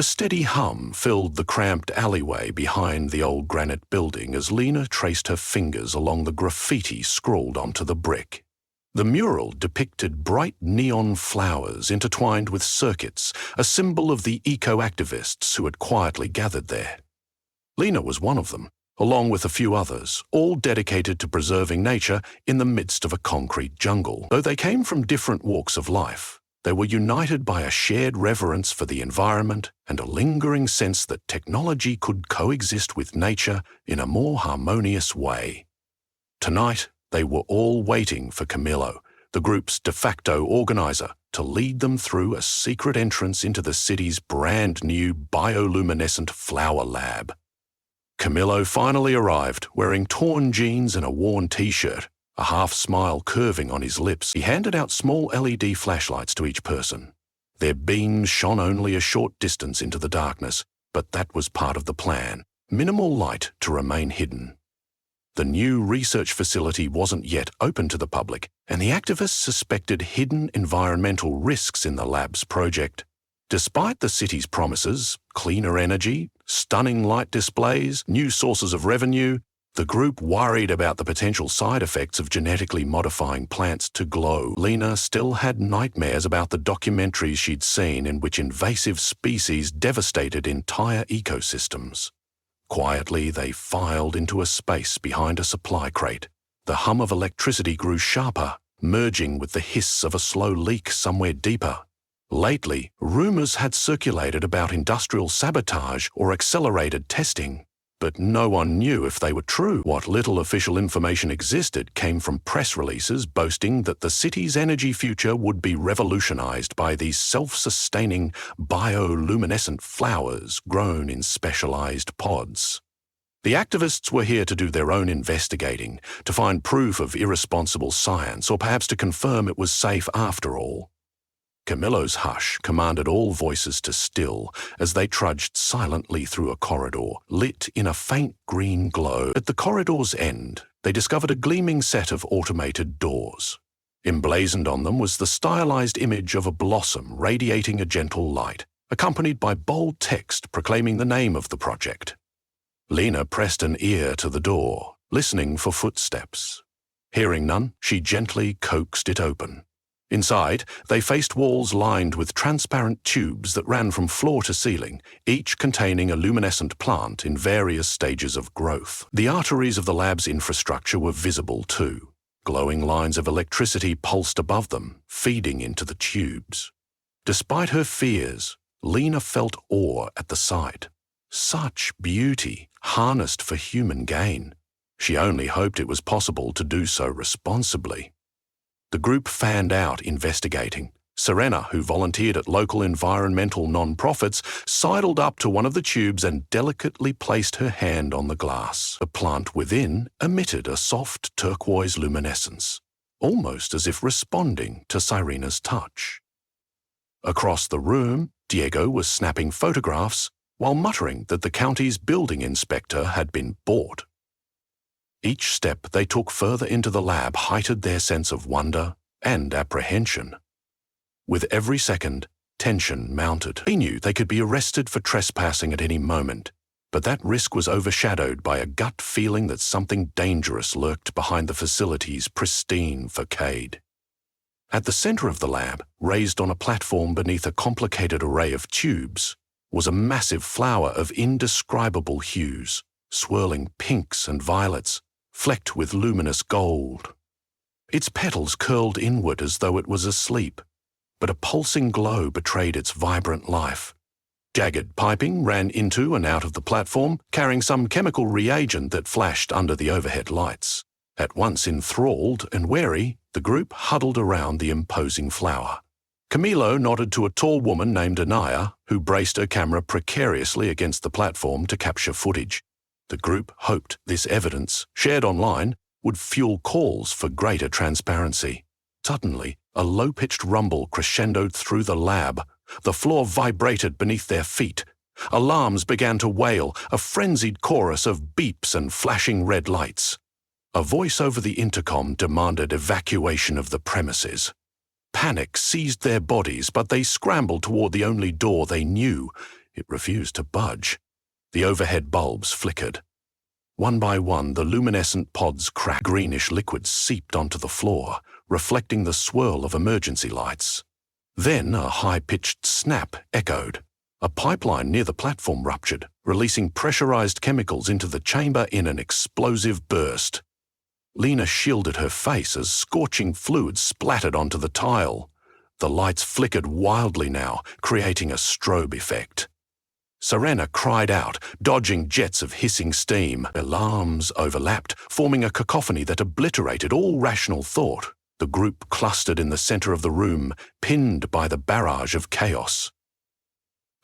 A steady hum filled the cramped alleyway behind the old granite building as Lena traced her fingers along the graffiti scrawled onto the brick. The mural depicted bright neon flowers intertwined with circuits, a symbol of the eco-activists who had quietly gathered there. Lena was one of them, along with a few others, all dedicated to preserving nature in the midst of a concrete jungle. Though they came from different walks of life, they were united by a shared reverence for the environment and a lingering sense that technology could coexist with nature in a more harmonious way. Tonight, they were all waiting for Camillo, the group's de facto organizer, to lead them through a secret entrance into the city's brand new bioluminescent flower lab. Camillo finally arrived, wearing torn jeans and a worn t-shirt, a half-smile curving on his lips. He handed out small LED flashlights to each person. Their beams shone only a short distance into the darkness, but that was part of the plan. Minimal light to remain hidden. The new research facility wasn't yet open to the public, and the activists suspected hidden environmental risks in the lab's project. Despite the city's promises, cleaner energy, stunning light displays, new sources of revenue, the group worried about the potential side effects of genetically modifying plants to glow. Lena still had nightmares about the documentaries she'd seen in which invasive species devastated entire ecosystems. Quietly, they filed into a space behind a supply crate. The hum of electricity grew sharper, merging with the hiss of a slow leak somewhere deeper. Lately, rumors had circulated about industrial sabotage or accelerated testing, but no one knew if they were true. What little official information existed came from press releases boasting that the city's energy future would be revolutionized by these self-sustaining bioluminescent flowers grown in specialized pods. The activists were here to do their own investigating, to find proof of irresponsible science, or perhaps to confirm it was safe after all. Camillo's hush commanded all voices to still as they trudged silently through a corridor, lit in a faint green glow. At the corridor's end, they discovered a gleaming set of automated doors. Emblazoned on them was the stylized image of a blossom radiating a gentle light, accompanied by bold text proclaiming the name of the project. Lena pressed an ear to the door, listening for footsteps. Hearing none, she gently coaxed it open. Inside, they faced walls lined with transparent tubes that ran from floor to ceiling, each containing a luminescent plant in various stages of growth. The arteries of the lab's infrastructure were visible too. Glowing lines of electricity pulsed above them, feeding into the tubes. Despite her fears, Lena felt awe at the sight. Such beauty, harnessed for human gain. She only hoped it was possible to do so responsibly. The group fanned out investigating. Serena, who volunteered at local environmental non-profits, sidled up to one of the tubes and delicately placed her hand on the glass. The plant within emitted a soft turquoise luminescence, almost as if responding to Sirena's touch. Across the room, Diego was snapping photographs while muttering that the county's building inspector had been bought. Each step they took further into the lab heightened their sense of wonder and apprehension. With every second, tension mounted. They knew they could be arrested for trespassing at any moment, but that risk was overshadowed by a gut feeling that something dangerous lurked behind the facility's pristine facade. At the center of the lab, raised on a platform beneath a complicated array of tubes, was a massive flower of indescribable hues, swirling pinks and violets, flecked with luminous gold. Its petals curled inward as though it was asleep, but a pulsing glow betrayed its vibrant life. Jagged piping ran into and out of the platform, carrying some chemical reagent that flashed under the overhead lights. At once enthralled and wary, the group huddled around the imposing flower. Camilo nodded to a tall woman named Anaya, who braced her camera precariously against the platform to capture footage. The group hoped this evidence, shared online, would fuel calls for greater transparency. Suddenly, a low-pitched rumble crescendoed through the lab. The floor vibrated beneath their feet. Alarms began to wail, a frenzied chorus of beeps and flashing red lights. A voice over the intercom demanded evacuation of the premises. Panic seized their bodies, but they scrambled toward the only door they knew. It refused to budge. The overhead bulbs flickered. One by one, the luminescent pods cracked. Greenish liquid seeped onto the floor, reflecting the swirl of emergency lights. Then a high-pitched snap echoed. A pipeline near the platform ruptured, releasing pressurized chemicals into the chamber in an explosive burst. Lena shielded her face as scorching fluid splattered onto the tile. The lights flickered wildly now, creating a strobe effect. Serena cried out, dodging jets of hissing steam. Alarms overlapped, forming a cacophony that obliterated all rational thought. The group clustered in the center of the room, pinned by the barrage of chaos.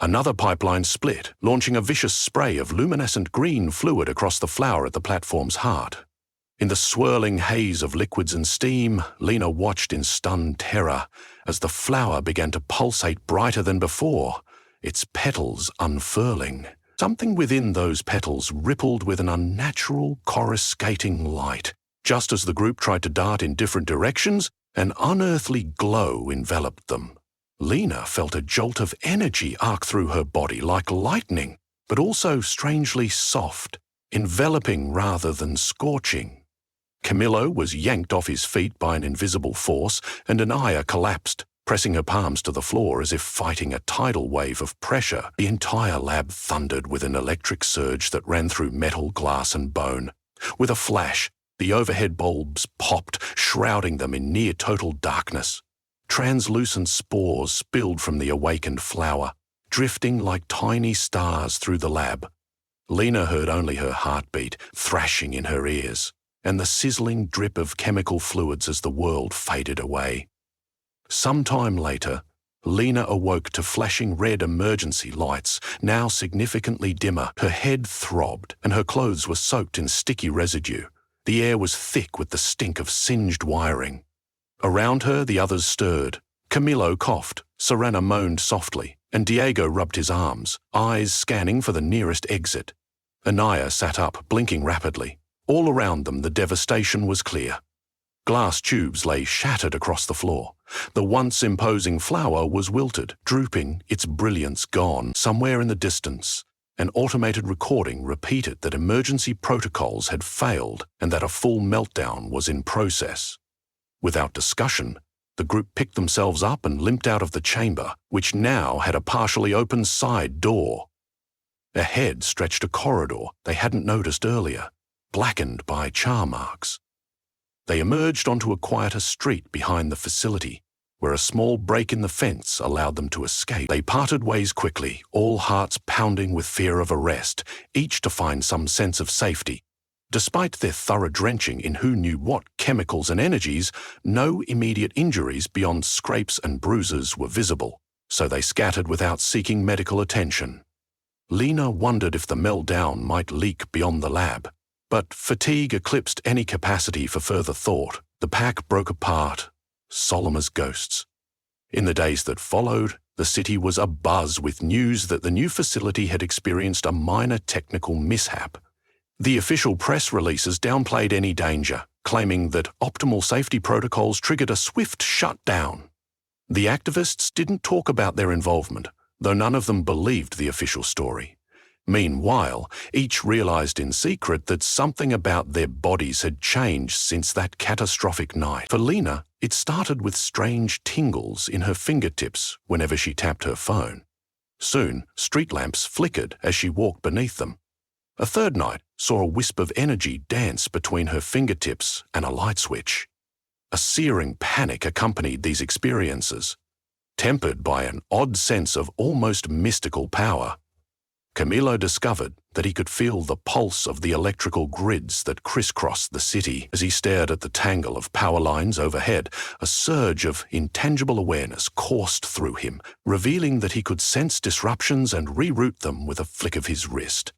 Another pipeline split, launching a vicious spray of luminescent green fluid across the floor at the platform's heart. In the swirling haze of liquids and steam, Lena watched in stunned terror as the flower began to pulsate brighter than before, its petals unfurling. Something within those petals rippled with an unnatural, coruscating light. Just as the group tried to dart in different directions, an unearthly glow enveloped them. Lena felt a jolt of energy arc through her body like lightning, but also strangely soft, enveloping rather than scorching. Camillo was yanked off his feet by an invisible force, and Anaya collapsed, pressing her palms to the floor as if fighting a tidal wave of pressure. The entire lab thundered with an electric surge that ran through metal, glass, and bone. With a flash, the overhead bulbs popped, shrouding them in near-total darkness. Translucent spores spilled from the awakened flower, drifting like tiny stars through the lab. Lena heard only her heartbeat thrashing in her ears, and the sizzling drip of chemical fluids as the world faded away. Sometime later, Lena awoke to flashing red emergency lights, now significantly dimmer. Her head throbbed, and her clothes were soaked in sticky residue. The air was thick with the stink of singed wiring. Around her, the others stirred. Camillo coughed, Serena moaned softly, and Diego rubbed his arms, eyes scanning for the nearest exit. Anaya sat up, blinking rapidly. All around them, the devastation was clear. Glass tubes lay shattered across the floor. The once imposing flower was wilted, drooping, its brilliance gone. Somewhere in the distance, an automated recording repeated that emergency protocols had failed and that a full meltdown was in process. Without discussion, the group picked themselves up and limped out of the chamber, which now had a partially open side door. Ahead stretched a corridor they hadn't noticed earlier, blackened by char marks. They emerged onto a quieter street behind the facility, where a small break in the fence allowed them to escape. They parted ways quickly, all hearts pounding with fear of arrest, each to find some sense of safety. Despite their thorough drenching in who knew what chemicals and energies, no immediate injuries beyond scrapes and bruises were visible, so they scattered without seeking medical attention. Lena wondered if the meltdown might leak beyond the lab. But fatigue eclipsed any capacity for further thought. The pack broke apart, solemn as ghosts. In the days that followed, the city was abuzz with news that the new facility had experienced a minor technical mishap. The official press releases downplayed any danger, claiming that optimal safety protocols triggered a swift shutdown. The activists didn't talk about their involvement, though none of them believed the official story. Meanwhile, each realized in secret that something about their bodies had changed since that catastrophic night. For Lena, it started with strange tingles in her fingertips whenever she tapped her phone. Soon, street lamps flickered as she walked beneath them. A third night saw a wisp of energy dance between her fingertips and a light switch. A searing panic accompanied these experiences, tempered by an odd sense of almost mystical power. Camillo discovered that he could feel the pulse of the electrical grids that crisscrossed the city. As he stared at the tangle of power lines overhead, a surge of intangible awareness coursed through him, revealing that he could sense disruptions and reroute them with a flick of his wrist.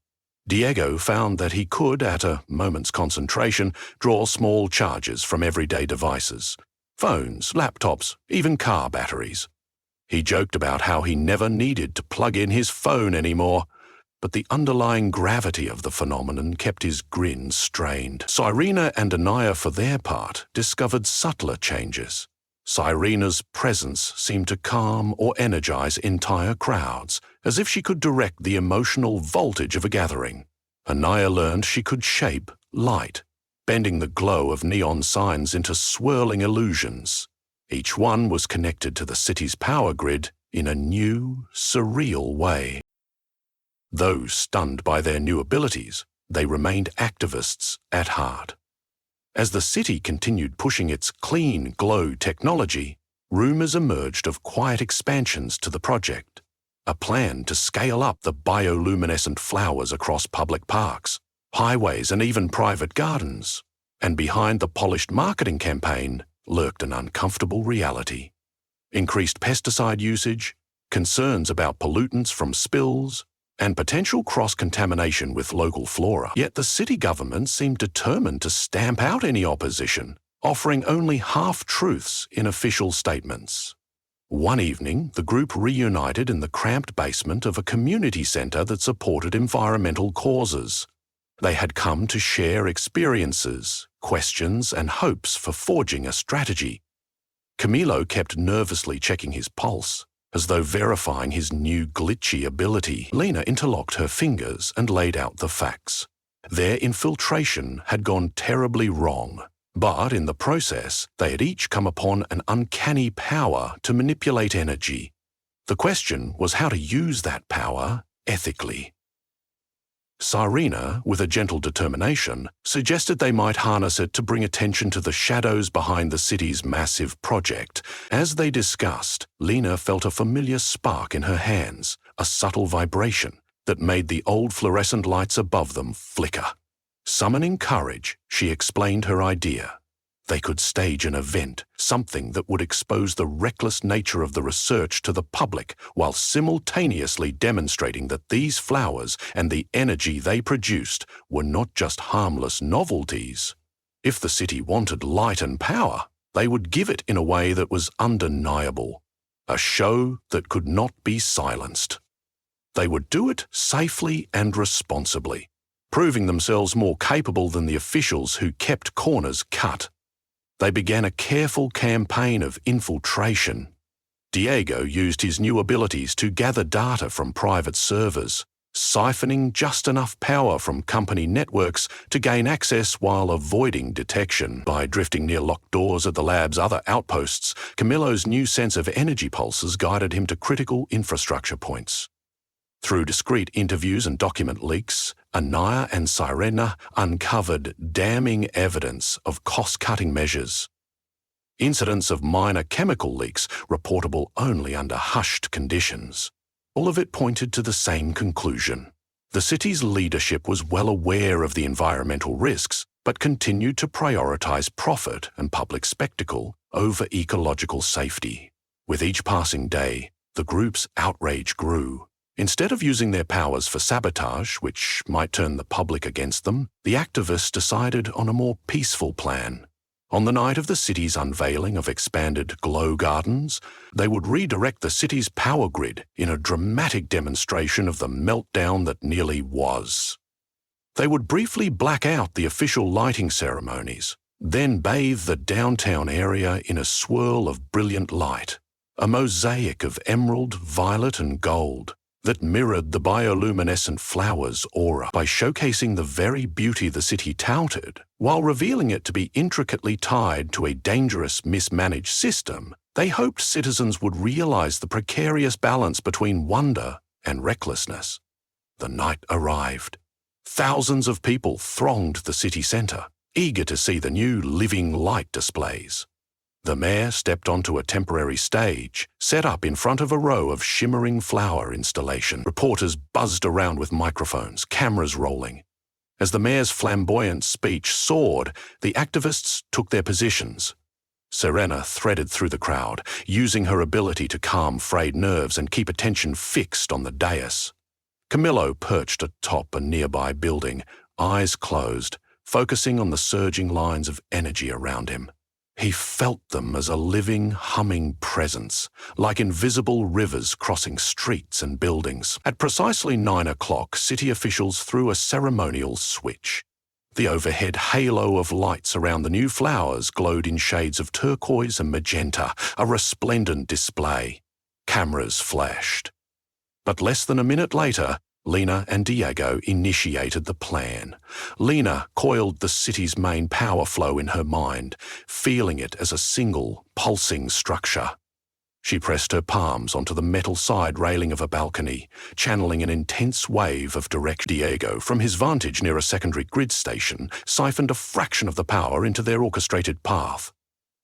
Diego found that he could, at a moment's concentration, draw small charges from everyday devices. Phones, laptops, even car batteries. He joked about how he never needed to plug in his phone anymore, but the underlying gravity of the phenomenon kept his grin strained. Cyrena and Anaya, for their part, discovered subtler changes. Cyrena's presence seemed to calm or energize entire crowds, as if she could direct the emotional voltage of a gathering. Anaya learned she could shape light, bending the glow of neon signs into swirling illusions. Each one was connected to the city's power grid in a new, surreal way. Though stunned by their new abilities, they remained activists at heart. As the city continued pushing its clean glow technology, rumors emerged of quiet expansions to the project, a plan to scale up the bioluminescent flowers across public parks, highways, and even private gardens. And behind the polished marketing campaign lurked an uncomfortable reality. Increased pesticide usage, concerns about pollutants from spills, and potential cross-contamination with local flora. Yet the city government seemed determined to stamp out any opposition, offering only half-truths in official statements. One evening, the group reunited in the cramped basement of a community centre that supported environmental causes. They had come to share experiences, questions, and hopes for forging a strategy. Camilo kept nervously checking his pulse, as though verifying his new glitchy ability. Lena interlocked her fingers and laid out the facts. Their infiltration had gone terribly wrong, but in the process, they had each come upon an uncanny power to manipulate energy. The question was how to use that power ethically. Cyrena, with a gentle determination, suggested they might harness it to bring attention to the shadows behind the city's massive project. As they discussed, Lena felt a familiar spark in her hands, a subtle vibration that made the old fluorescent lights above them flicker. Summoning courage, she explained her idea. They could stage an event, something that would expose the reckless nature of the research to the public while simultaneously demonstrating that these flowers and the energy they produced were not just harmless novelties. If the city wanted light and power, they would give it in a way that was undeniable, a show that could not be silenced. They would do it safely and responsibly, proving themselves more capable than the officials who kept corners cut. They began a careful campaign of infiltration. Diego used his new abilities to gather data from private servers, siphoning just enough power from company networks to gain access while avoiding detection. By drifting near locked doors at the lab's other outposts, Camilo's new sense of energy pulses guided him to critical infrastructure points. Through discreet interviews and document leaks, Anaya and Cyrena uncovered damning evidence of cost-cutting measures. Incidents of minor chemical leaks, reportable only under hushed conditions. All of it pointed to the same conclusion. The city's leadership was well aware of the environmental risks, but continued to prioritize profit and public spectacle over ecological safety. With each passing day, the group's outrage grew. Instead of using their powers for sabotage, which might turn the public against them, the activists decided on a more peaceful plan. On the night of the city's unveiling of expanded glow gardens, they would redirect the city's power grid in a dramatic demonstration of the meltdown that nearly was. They would briefly black out the official lighting ceremonies, then bathe the downtown area in a swirl of brilliant light, a mosaic of emerald, violet, and gold that mirrored the bioluminescent flowers' aura. By showcasing the very beauty the city touted, while revealing it to be intricately tied to a dangerous, mismanaged system, they hoped citizens would realize the precarious balance between wonder and recklessness. The night arrived. Thousands of people thronged the city center, eager to see the new living light displays. The mayor stepped onto a temporary stage, set up in front of a row of shimmering flower installations. Reporters buzzed around with microphones, cameras rolling. As the mayor's flamboyant speech soared, the activists took their positions. Serena threaded through the crowd, using her ability to calm frayed nerves and keep attention fixed on the dais. Camillo perched atop a nearby building, eyes closed, focusing on the surging lines of energy around him. He felt them as a living, humming presence, like invisible rivers crossing streets and buildings. At precisely 9 o'clock, city officials threw a ceremonial switch. The overhead halo of lights around the new flowers glowed in shades of turquoise and magenta, a resplendent display. Cameras flashed. But less than a minute later, Lena and Diego initiated the plan. Lena coiled the city's main power flow in her mind, feeling it as a single, pulsing structure. She pressed her palms onto the metal side railing of a balcony, channeling an intense wave of direct. Diego, from his vantage near a secondary grid station, siphoned a fraction of the power into their orchestrated path.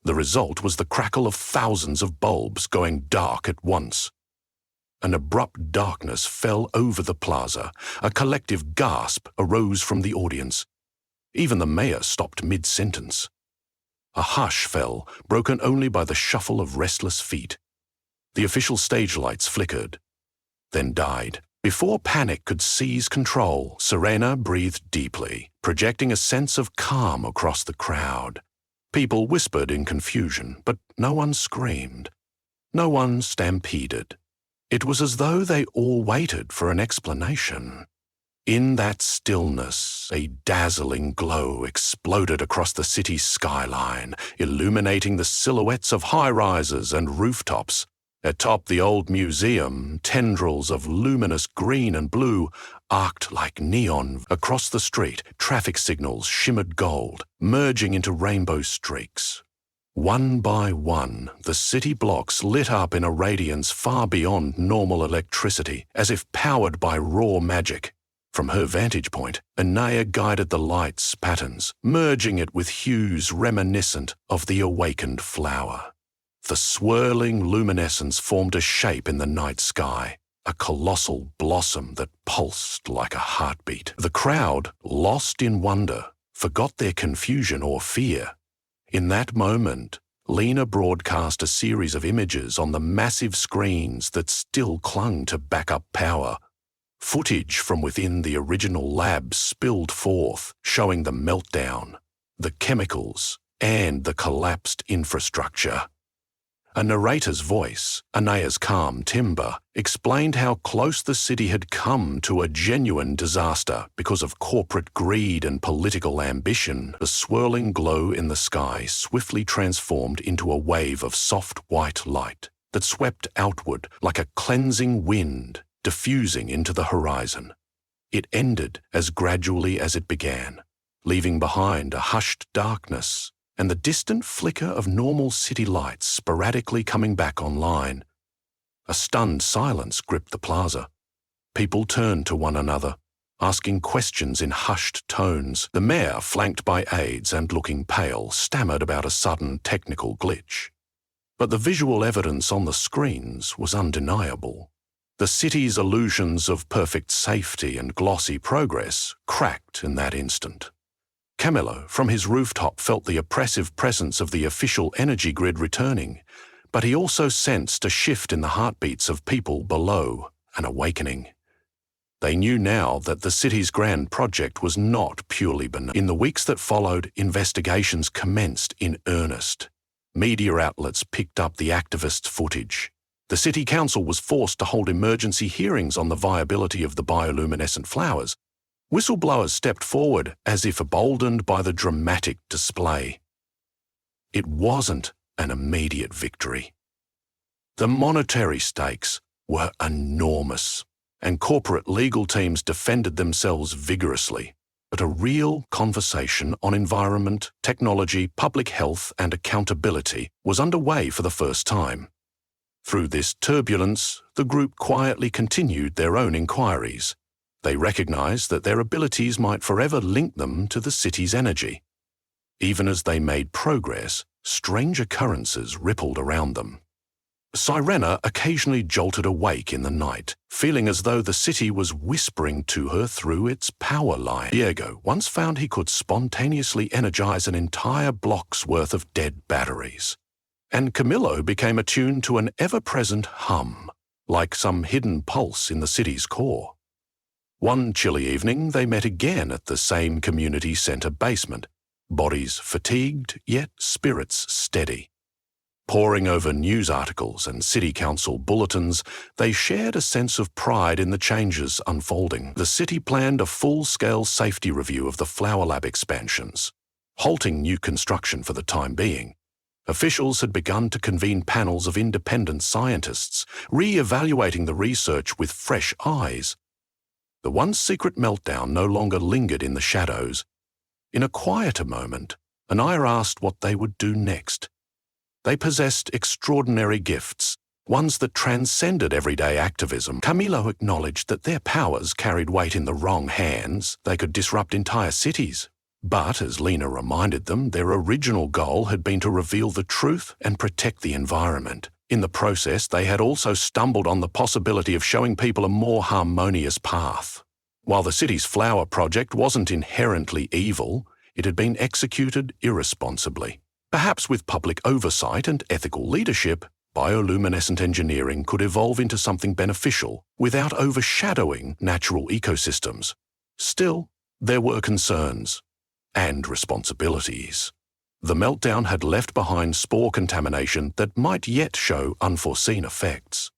The result was the crackle of thousands of bulbs going dark at once. An abrupt darkness fell over the plaza. A collective gasp arose from the audience. Even the mayor stopped mid-sentence. A hush fell, broken only by the shuffle of restless feet. The official stage lights flickered, then died. Before panic could seize control, Serena breathed deeply, projecting a sense of calm across the crowd. People whispered in confusion, but no one screamed. No one stampeded. It was as though they all waited for an explanation. In that stillness, a dazzling glow exploded across the city's skyline, illuminating the silhouettes of high-rises and rooftops. Atop the old museum, tendrils of luminous green and blue arced like neon. Across the street, traffic signals shimmered gold, merging into rainbow streaks. One by one, the city blocks lit up in a radiance far beyond normal electricity, as if powered by raw magic. From her vantage point, Anaya guided the light's patterns, merging it with hues reminiscent of the awakened flower. The swirling luminescence formed a shape in the night sky, a colossal blossom that pulsed like a heartbeat. The crowd, lost in wonder, forgot their confusion or fear. In that moment, Lena broadcast a series of images on the massive screens that still clung to backup power. Footage from within the original lab spilled forth, showing the meltdown, the chemicals, and the collapsed infrastructure. A narrator's voice, Anaya's calm timbre, explained how close the city had come to a genuine disaster because of corporate greed and political ambition. The swirling glow in the sky swiftly transformed into a wave of soft white light that swept outward like a cleansing wind, diffusing into the horizon. It ended as gradually as it began, leaving behind a hushed darkness and the distant flicker of normal city lights sporadically coming back online. A stunned silence gripped the plaza. People turned to one another, asking questions in hushed tones. The mayor, flanked by aides and looking pale, stammered about a sudden technical glitch. But the visual evidence on the screens was undeniable. The city's illusions of perfect safety and glossy progress cracked in that instant. Camillo, from his rooftop, felt the oppressive presence of the official energy grid returning, but he also sensed a shift in the heartbeats of people below, an awakening. They knew now that the city's grand project was not purely benign. In the weeks that followed, investigations commenced in earnest. Media outlets picked up the activists' footage. The city council was forced to hold emergency hearings on the viability of the bioluminescent flowers. Whistleblowers stepped forward as if emboldened by the dramatic display. It wasn't an immediate victory. The monetary stakes were enormous, and corporate legal teams defended themselves vigorously. But a real conversation on environment, technology, public health, and accountability was underway for the first time. Through this turbulence, the group quietly continued their own inquiries. They recognized that their abilities might forever link them to the city's energy. Even as they made progress, strange occurrences rippled around them. Sirena occasionally jolted awake in the night, feeling as though the city was whispering to her through its power line. Diego once found he could spontaneously energize an entire block's worth of dead batteries. And Camillo became attuned to an ever-present hum, like some hidden pulse in the city's core. One chilly evening, they met again at the same community center basement, bodies fatigued, yet spirits steady. Poring over news articles and city council bulletins, they shared a sense of pride in the changes unfolding. The city planned a full-scale safety review of the Flower Lab expansions, halting new construction for the time being. Officials had begun to convene panels of independent scientists, re-evaluating the research with fresh eyes. The once secret meltdown no longer lingered in the shadows. In a quieter moment, Anaya asked what they would do next. They possessed extraordinary gifts, ones that transcended everyday activism. Camilo acknowledged that their powers carried weight in the wrong hands. They could disrupt entire cities. But, as Lena reminded them, their original goal had been to reveal the truth and protect the environment. In the process, they had also stumbled on the possibility of showing people a more harmonious path. While the city's flower project wasn't inherently evil, it had been executed irresponsibly. Perhaps with public oversight and ethical leadership, bioluminescent engineering could evolve into something beneficial without overshadowing natural ecosystems. Still, there were concerns and responsibilities. The meltdown had left behind spore contamination that might yet show unforeseen effects.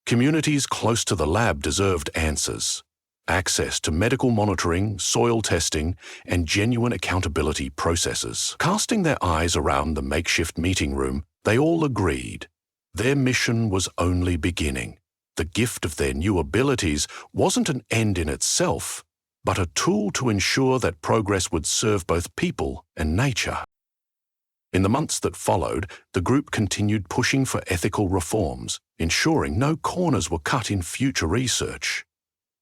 Communities close to the lab deserved answers. Access to medical monitoring, soil testing, and genuine accountability processes. Casting their eyes around the makeshift meeting room, they all agreed. Their mission was only beginning. The gift of their new abilities wasn't an end in itself, but a tool to ensure that progress would serve both people and nature. In the months that followed, the group continued pushing for ethical reforms, ensuring no corners were cut in future research.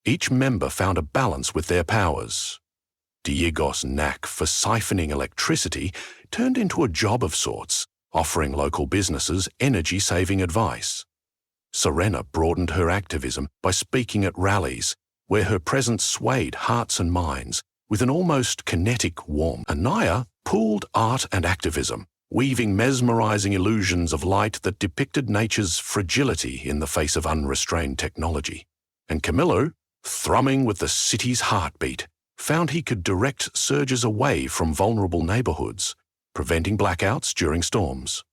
Each member found a balance with their powers. Diego's knack for siphoning electricity turned into a job of sorts, offering local businesses energy-saving advice. Serena broadened her activism by speaking at rallies, where her presence swayed hearts and minds with an almost kinetic warmth. Anaya pooled art and activism, weaving mesmerizing illusions of light that depicted nature's fragility in the face of unrestrained technology. And Camilo, thrumming with the city's heartbeat, found he could direct surges away from vulnerable neighborhoods, preventing blackouts during storms.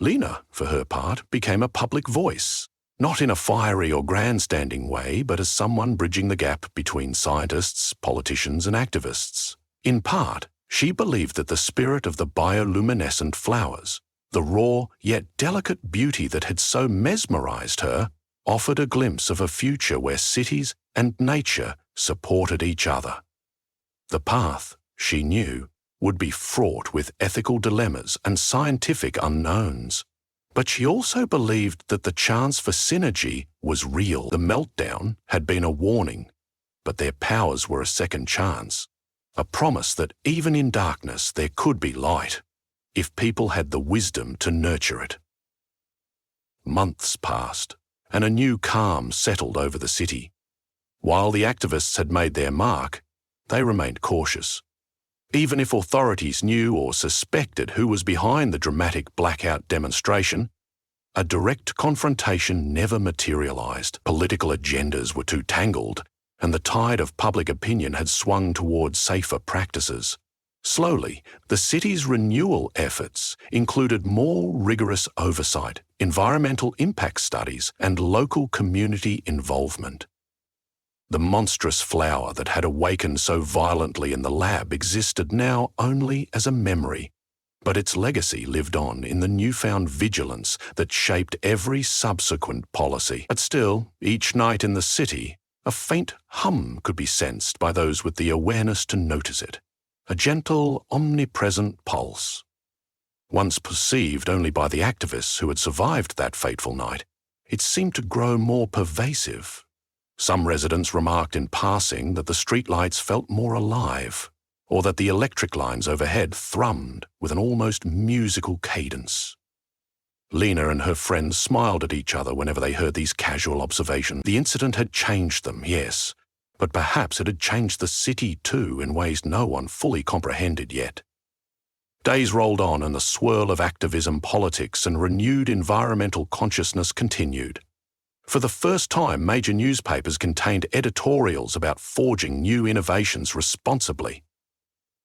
Lena, for her part, became a public voice, not in a fiery or grandstanding way, but as someone bridging the gap between scientists, politicians, and activists. In part, she believed that the spirit of the bioluminescent flowers, the raw yet delicate beauty that had so mesmerized her, offered a glimpse of a future where cities and nature supported each other. The path, she knew, would be fraught with ethical dilemmas and scientific unknowns. But she also believed that the chance for synergy was real. The meltdown had been a warning, but their powers were a second chance, a promise that even in darkness there could be light, if people had the wisdom to nurture it. Months passed, and a new calm settled over the city. While the activists had made their mark, they remained cautious. Even if authorities knew or suspected who was behind the dramatic blackout demonstration, a direct confrontation never materialized. Political agendas were too tangled, and the tide of public opinion had swung towards safer practices. Slowly, the city's renewal efforts included more rigorous oversight, environmental impact studies, and local community involvement. The monstrous flower that had awakened so violently in the lab existed now only as a memory, but its legacy lived on in the newfound vigilance that shaped every subsequent policy. But still, each night in the city, a faint hum could be sensed by those with the awareness to notice it, a gentle, omnipresent pulse. Once perceived only by the activists who had survived that fateful night, it seemed to grow more pervasive. Some residents remarked in passing that the streetlights felt more alive, or that the electric lines overhead thrummed with an almost musical cadence. Lena and her friends smiled at each other whenever they heard these casual observations. The incident had changed them, yes, but perhaps it had changed the city too in ways no one fully comprehended yet. Days rolled on and the swirl of activism, politics, and renewed environmental consciousness continued. For the first time, major newspapers contained editorials about forging new innovations responsibly.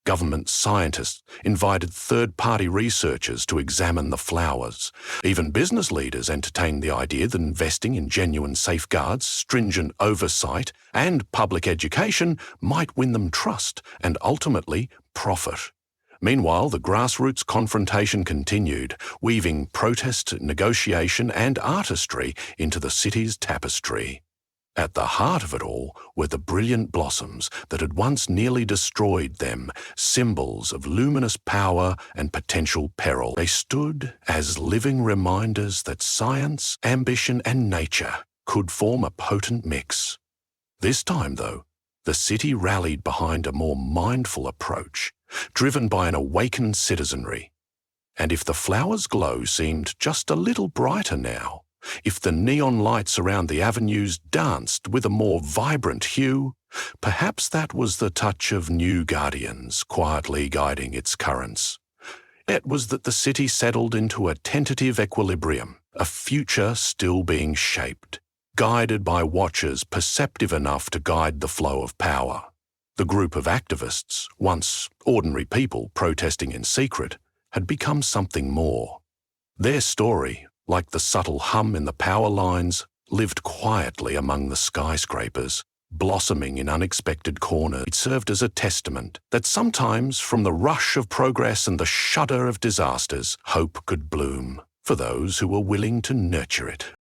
Government scientists invited third-party researchers to examine the flowers. Even business leaders entertained the idea that investing in genuine safeguards, stringent oversight, and public education might win them trust and ultimately profit. Meanwhile, the grassroots confrontation continued, weaving protest, negotiation, and artistry into the city's tapestry. At the heart of it all were the brilliant blossoms that had once nearly destroyed them, symbols of luminous power and potential peril. They stood as living reminders that science, ambition, and nature could form a potent mix. This time, though, the city rallied behind a more mindful approach, driven by an awakened citizenry. And if the flowers' glow seemed just a little brighter now, if the neon lights around the avenues danced with a more vibrant hue, perhaps that was the touch of new guardians quietly guiding its currents. It was that the city settled into a tentative equilibrium, a future still being shaped, guided by watchers perceptive enough to guide the flow of power. The group of activists, once ordinary people protesting in secret, had become something more. Their story, like the subtle hum in the power lines, lived quietly among the skyscrapers, blossoming in unexpected corners. It served as a testament that sometimes from the rush of progress and the shudder of disasters, hope could bloom for those who were willing to nurture it.